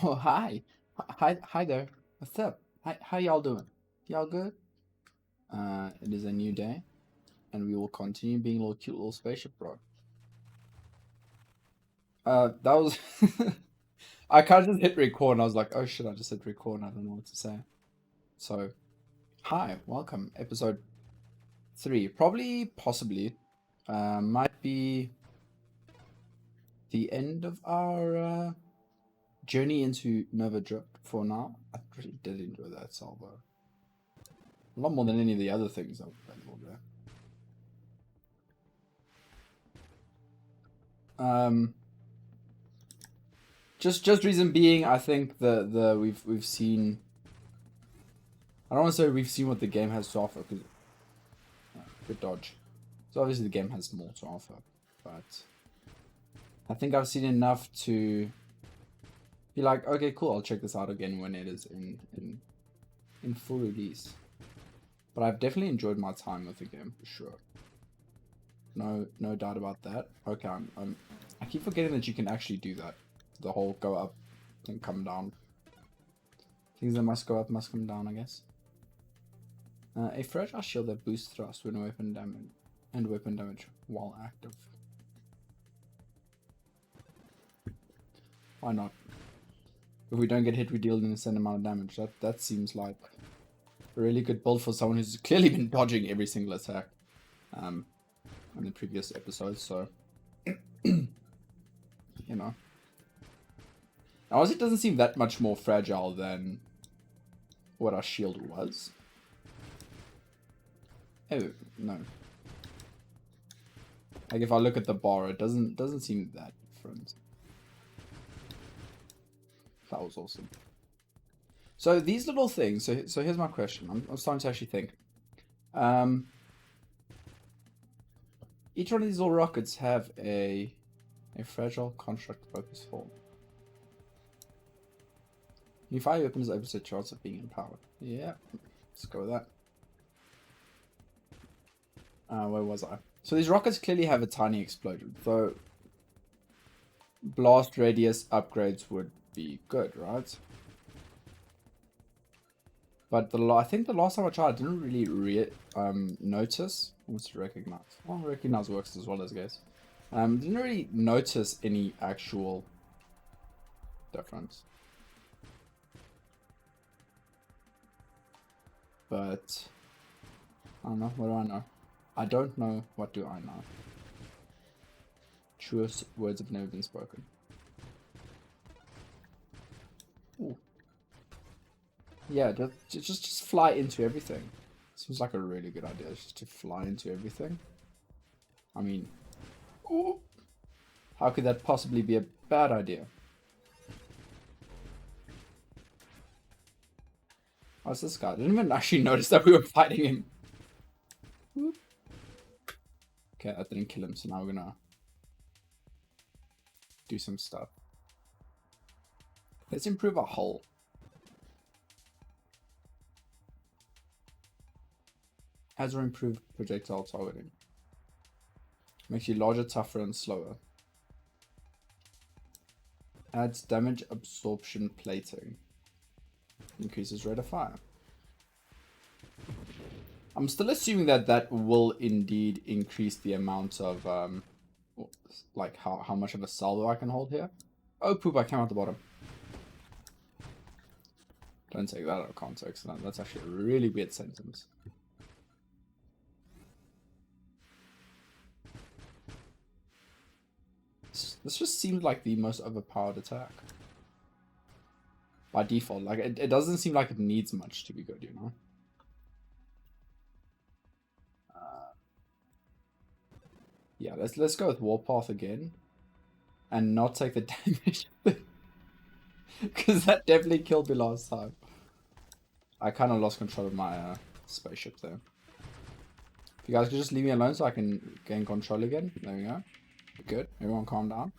Oh, hi. Hi there. What's up? How y'all doing? Y'all good? It is a new day, and we will continue being a little cute little spaceship bro. That was... I kind of just hit record, and I was like, oh shit, I just hit record, and I don't know what to say. So, hi, welcome. Episode 3. Probably, possibly, might be the end of our journey into Nova Drift for now. I really did enjoy that salvo. A lot more than any of the other things that were available there. Um, just reason being, I think the we've seen. I don't want to say we've seen what the game has to offer because good dodge. So obviously the game has more to offer, but I think I've seen enough to be like, okay, cool, I'll check this out again when it is in full release. But I've definitely enjoyed my time with the game for sure. No doubt about that. Okay, I keep forgetting that you can actually do that. The whole go up and come down. Things that must go up must come down, I guess. A fragile shield that boosts thrust when weapon damage while active. Why not? If we don't get hit, we deal an insane amount of damage. That seems like a really good build for someone who's clearly been dodging every single attack in the previous episodes. So you know, honestly, it doesn't seem that much more fragile than what our shield was. Oh no. Like if I look at the bar, it doesn't seem that different. That was awesome. So these little things. So here's my question. I'm starting to actually think. Each one of these little rockets have a fragile construct focus form. You fire weapons opposite chance of being empowered. Yeah, let's go with that. Where was I? So these rockets clearly have a tiny explosion. So blast radius upgrades would be good, right? But I think the last time I tried, I didn't really notice. What's to recognize? Well, recognize works as well as guess. Didn't really notice any actual difference. But I don't know. What do I know? I don't know. What do I know? Truest words have never been spoken. Ooh. Yeah, just fly into everything. Seems like a really good idea, just to fly into everything. I mean, ooh, how could that possibly be a bad idea? What's this guy? I didn't even actually notice that we were fighting him. Whoop. Okay, that didn't kill him, so now we're gonna do some stuff. Let's improve our hull. Has our improved projectile targeting. Makes you larger, tougher, and slower. Adds damage absorption plating. Increases rate of fire. I'm still assuming that that will indeed increase the amount of, like how much of a salvo I can hold here. Oh poop, I came out the bottom. Don't take that out of context. That's actually a really weird sentence. This just seems like the most overpowered attack. By default, like it doesn't seem like it needs much to be good, you know? Yeah, let's go with Warpath again. And not take the damage. Because that definitely killed me last time. I kind of lost control of my spaceship there. If you guys could just leave me alone so I can gain control again. There we go. Good. Everyone calm down.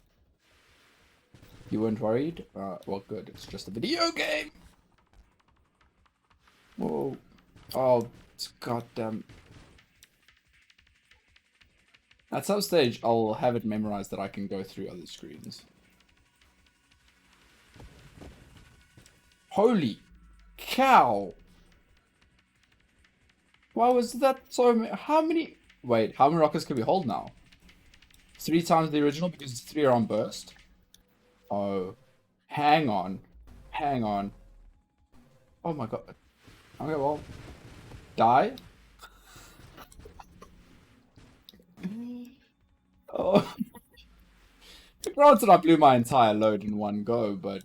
You weren't worried? Well, good. It's just a video game. Whoa. Oh, it's goddamn. At some stage, I'll have it memorized that I can go through other screens. Holy cow! Why was that so many? How many? Wait, how many rockets can we hold now? 3 times the original because it's 3 are on burst. Oh, hang on, hang on. Oh my god. Okay, well, die. Oh, granted, I blew my entire load in one go, but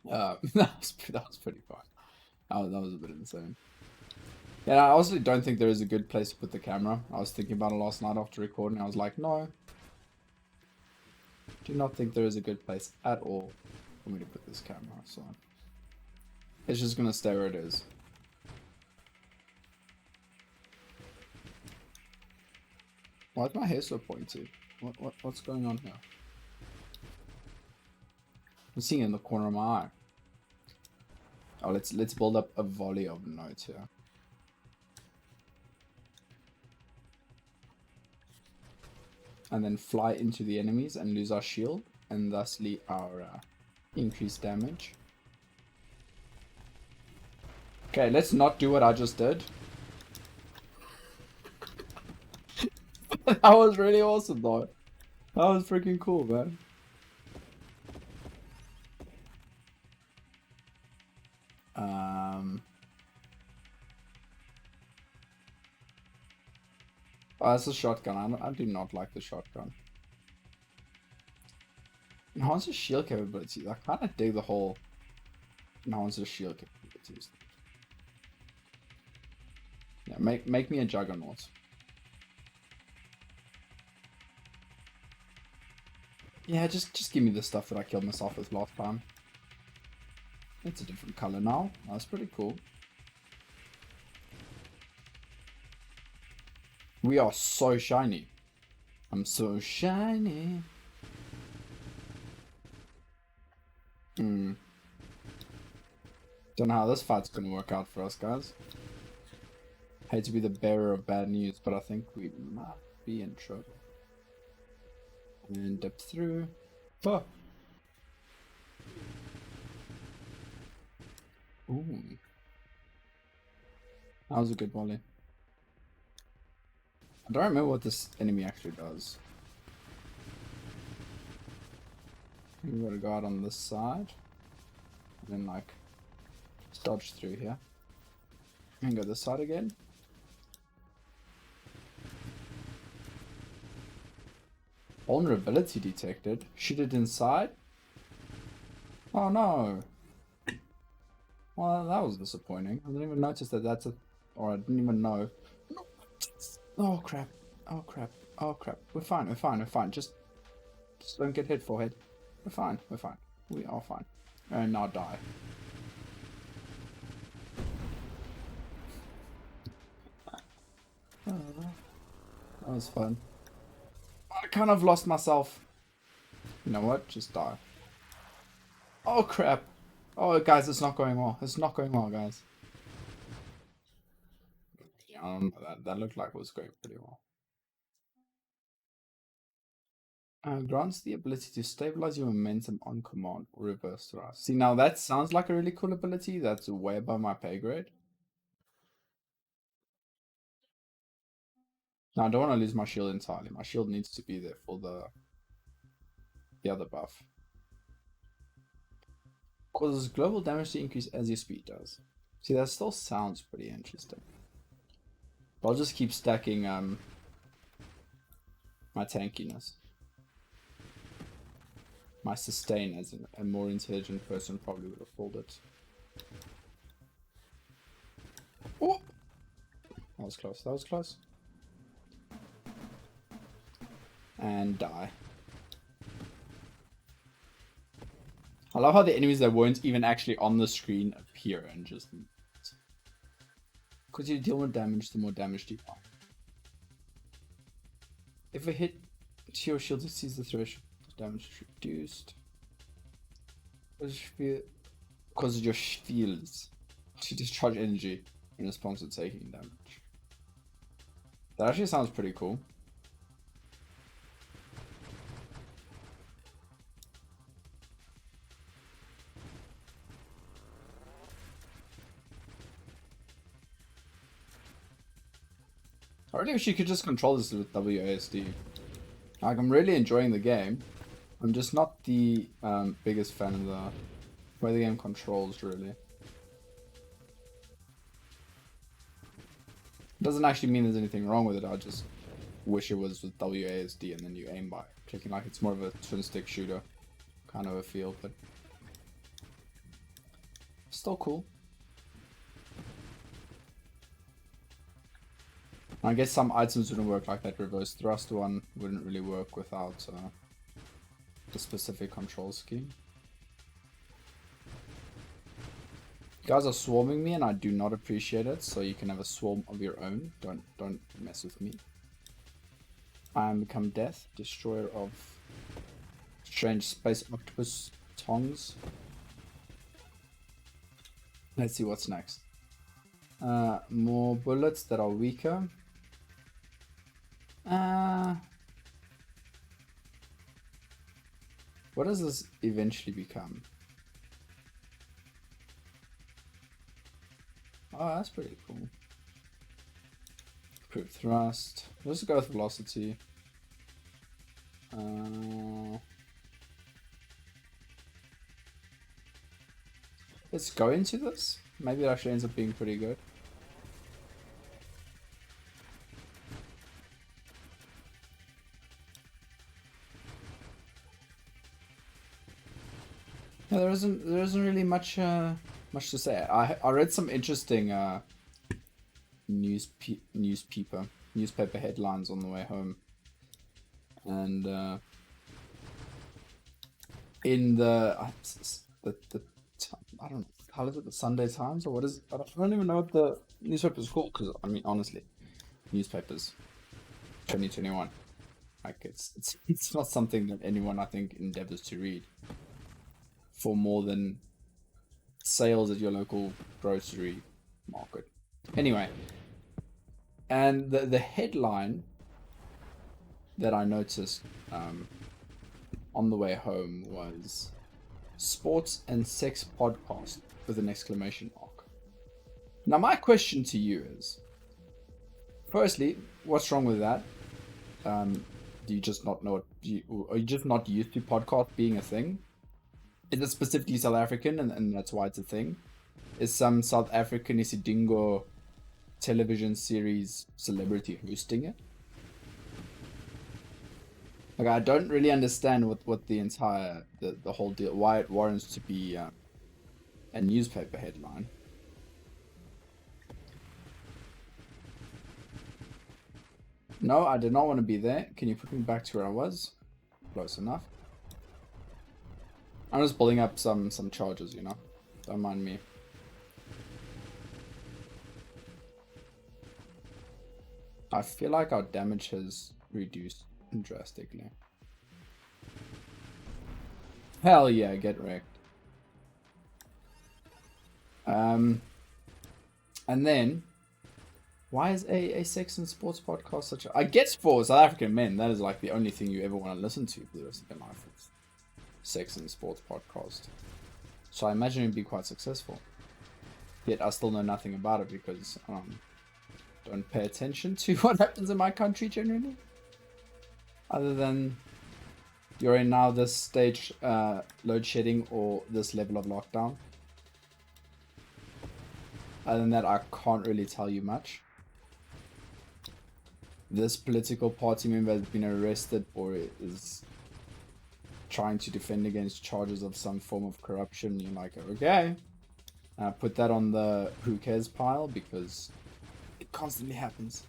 that was pretty fun. That was a bit insane. Yeah, I honestly don't think there is a good place to put the camera. I was thinking about it last night after recording. I was like, no. Do not think there is a good place at all for me to put this camera. So it's just gonna stay where it is. Why is my hair so pointy? What's going on here? I'm seeing it in the corner of my eye. Oh, let's build up a volley of notes here. And then fly into the enemies and lose our shield, and thusly our increased damage. Okay, let's not do what I just did. That was really awesome though. That was freaking cool, man. Oh, that's a shotgun. I do not like the shotgun. Enhances shield capabilities. I kind of dig the whole enhances shield capabilities. Yeah, make me a juggernaut. Yeah, just give me the stuff that I killed myself with last time. It's a different color now. That's pretty cool. We are so shiny. I'm so shiny. Don't know how this fight's gonna work out for us, guys. Hate to be the bearer of bad news, but I think we might be in trouble. And dip through. Fuck. Ooh. That was a good volley. I don't remember what this enemy actually does. We gotta go out on this side. And then like just dodge through here. And go this side again. Vulnerability detected. Shoot it inside. Oh no. Well, that was disappointing. I didn't even notice that that's a... Or I didn't even know. Oh crap. Oh crap. Oh crap. We're fine. We're fine. We're fine. Just don't get hit, forehead. We're fine. We're fine. We are fine. And now die. Oh, that was fun. I kind of lost myself. You know what? Just die. Oh crap. Oh guys, it's not going well. It's not going well, guys. Yeah, that looked like it was going pretty well. Grants the ability to stabilize your momentum on command or reverse thrust. See, now that sounds like a really cool ability. That's way above my pay grade. Now, I don't want to lose my shield entirely. My shield needs to be there for the other buff. Causes global damage to increase as your speed does. See, that still sounds pretty interesting. But I'll just keep stacking my tankiness. My sustain, as a more intelligent person probably would have pulled it. Oh! That was close, that was close. And die. I love how the enemies that weren't even actually on the screen appear and just... Because you deal more damage, the more damage do you have. If a hit to your shield exceeds the threshold, damage is reduced. Causes your shields to discharge energy in response to taking damage. That actually sounds pretty cool. I really wish you could just control this with WASD. Like, I'm really enjoying the game. I'm just not the biggest fan of the way the game controls, really. It doesn't actually mean there's anything wrong with it, I just wish it was with WASD and then you aim by clicking. Like, it's more of a twin stick shooter kind of a feel, but still cool. I guess some items wouldn't work, like that reverse thrust one wouldn't really work without the specific control scheme. You guys are swarming me and I do not appreciate it, so you can have a swarm of your own. Don't mess with me. I am become death, destroyer of strange space octopus tongs. Let's see what's next. More bullets that are weaker. What does this eventually become? Oh, that's pretty cool. Improved thrust. Let's go with velocity. Let's go into this. Maybe it actually ends up being pretty good. Yeah, there isn't really much to say. I read some interesting newspaper headlines on the way home, and in the I don't know, how is it, the Sunday Times, or what is it? I don't even know what the newspaper is called, because I mean, honestly, newspapers 2021, like it's not something that anyone, I think, endeavors to read for more than sales at your local grocery market. Anyway, and the headline that I noticed on the way home was "Sports and Sex Podcast" with an exclamation mark. Now my question to you is, firstly, what's wrong with that? Do you just not know are you just not used to podcast being a thing? Is it specifically South African and that's why it's a thing? Is some South African Isidingo television series celebrity hosting it? Like, I don't really understand what the entire the whole deal, why it warrants to be a newspaper headline. No, I did not want to be there. Can you put me back to where I was? Close enough. I'm just pulling up some charges, you know. Don't mind me. I feel like our damage has reduced drastically. Hell yeah, get wrecked. And then, why is a sex and sports podcast such a... I guess for South African men, that is like the only thing you ever want to listen to for the rest of your life. Is sex and sports podcast. So I imagine it'd be quite successful. Yet I still know nothing about it because don't pay attention to what happens in my country generally. Other than you're in now this stage load shedding or this level of lockdown. Other than that, I can't really tell you much. This political party member has been arrested or is trying to defend against charges of some form of corruption. You're like, okay, put that on the who cares pile because it constantly happens.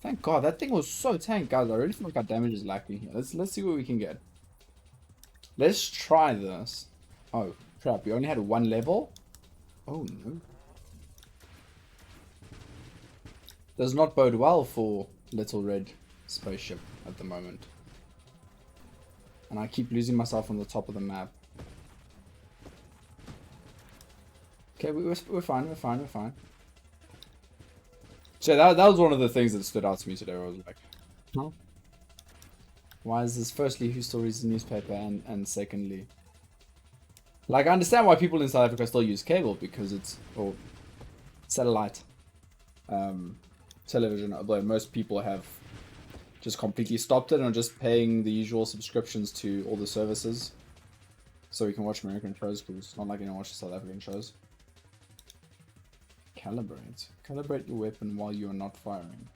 Thank God, that thing was so tank, guys. I really feel like our damage is lacking here. Let's see what we can get. Let's try this. Oh crap, we only had one level? Oh no. Does not bode well for Little Red Spaceship at the moment. And I keep losing myself on the top of the map. Okay, we're fine, we're fine. So that was one of the things that stood out to me today. Where I was like, huh? Why is this? Firstly, who still reads the newspaper? And secondly, like, I understand why people in South Africa still use cable because it's, or satellite. television, although most people have just completely stopped it and are just paying the usual subscriptions to all the services so we can watch American shows, because it's not like anyone watches South African shows. Calibrate your weapon while you are not firing.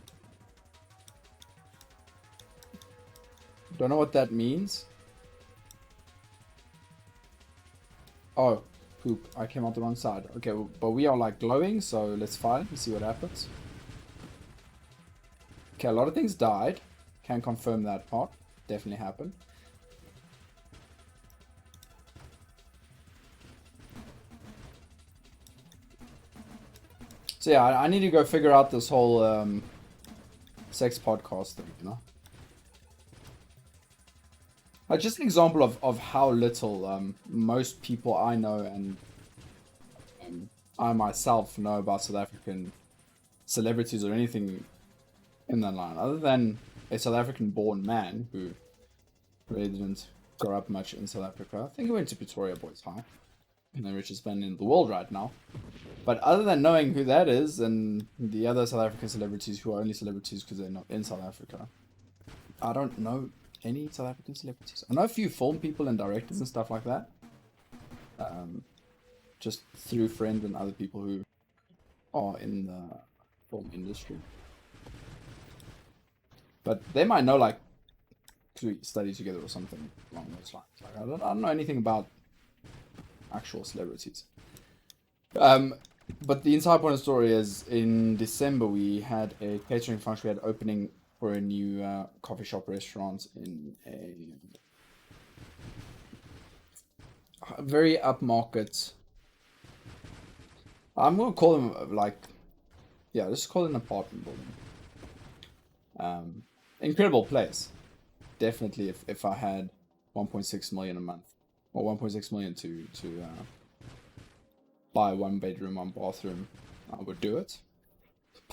Don't know what that means. Oh, poop. I came out the wrong side. Okay, well, but we are like glowing, so let's fire and see what happens. Okay, a lot of things died. Can confirm that part. Definitely happened. So yeah, I need to go figure out this whole sex podcast thing, you know? Just an example of how little most people I know and I myself know about South African celebrities or anything in that line, other than a South African born man who really didn't grow up much in South Africa. I think he went to Pretoria Boys High, and the richest man in the world right now. But other than knowing who that is and the other South African celebrities who are only celebrities because they're not in South Africa, I don't know any South African celebrities. I know a few film people and directors and stuff like that. Just through friends and other people who are in the film industry. But they might know, like, to study together or something along those lines. Like, I don't know anything about actual celebrities. But the entire point of the story is, in December we had a catering function. We had opening for a new coffee shop restaurant in a very upmarket. I'm gonna call them like, yeah, let's call it an apartment building. Incredible place. Definitely, if I had 1.6 million a month, or 1.6 million to buy 1 bedroom, 1 bathroom, I would do it.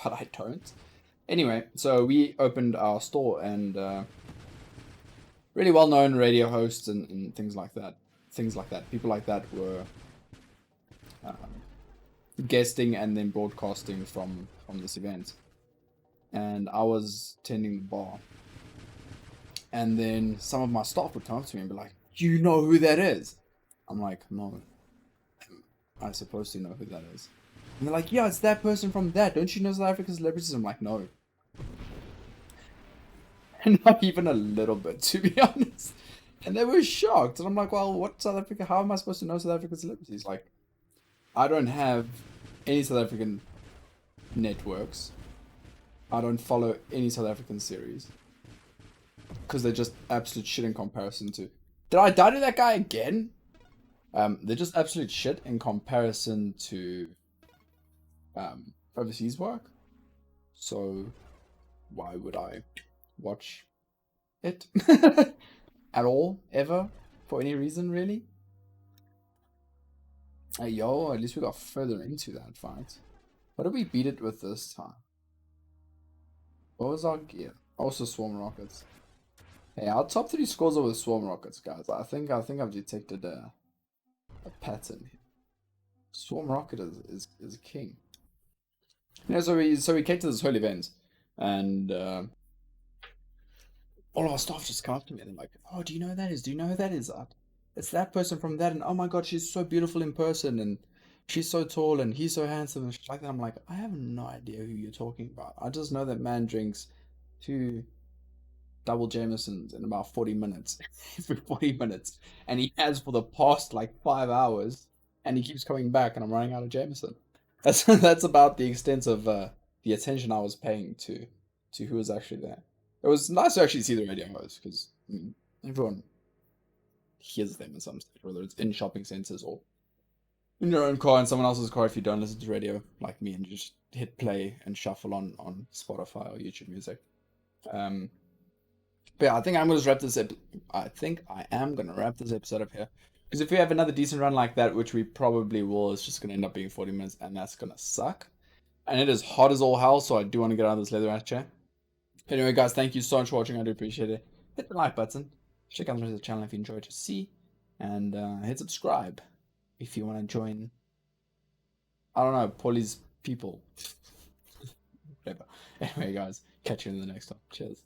But I don't. Anyway, so we opened our store, and really well-known radio hosts and things like that. People like that were guesting and then broadcasting from this event. And I was tending the bar. And then some of my staff would come up to me and be like, "Do you know who that is?" I'm like, "No. I'm supposed to know who that is." And they're like, "Yeah, it's that person from that. Don't you know South African celebrities?" I'm like, "No." Not even a little bit, to be honest. And they were shocked. And I'm like, "Well, what South Africa? How am I supposed to know South African celebrities? Like, I don't have any South African networks. I don't follow any South African series. Because they're just absolute shit in comparison to... Did I die to that guy again? They're just absolute shit in comparison to overseas work. So why would I watch it at all, ever, for any reason, really? Hey, yo, at least we got further into that fight. What did we beat it with this time? What was our gear? Also swarm rockets. Hey, our top 3 scores are with swarm rockets, guys. I think I've detected a pattern here. Swarm rocket is king. You know, so we came to this whole event, and all of our staff just come up to me and they're like, "Oh, do you know who that is? Do you know who that is? It's that person from that, and oh my god, she's so beautiful in person, and she's so tall, and he's so handsome," and shit like that. I'm like, I have no idea who you're talking about. I just know that man drinks 2 double Jamesons in about 40 minutes. Every 40 minutes. And he has for the past like 5 hours. And he keeps coming back, and I'm running out of Jameson. That's about the extent of the attention I was paying to who was actually there. It was nice to actually see the radio host, because I mean, everyone hears them in some stage, whether it's in shopping centers or in your own car, in someone else's car if you don't listen to radio like me and you just hit play and shuffle on Spotify or YouTube Music. But yeah, I think I'm gonna wrap this I think I am gonna wrap this episode up here. Because if we have another decent run like that, which we probably will, it's just gonna end up being 40 minutes, and that's gonna suck. And it is hot as all hell, so I do want to get out of this leather ass chair. Anyway, guys, thank you so much for watching. I do appreciate it. Hit the like button. Check out the rest of the channel if you enjoyed to see. And hit subscribe if you want to join, I don't know, Polly's people. Anyway, guys, catch you in the next one. Cheers.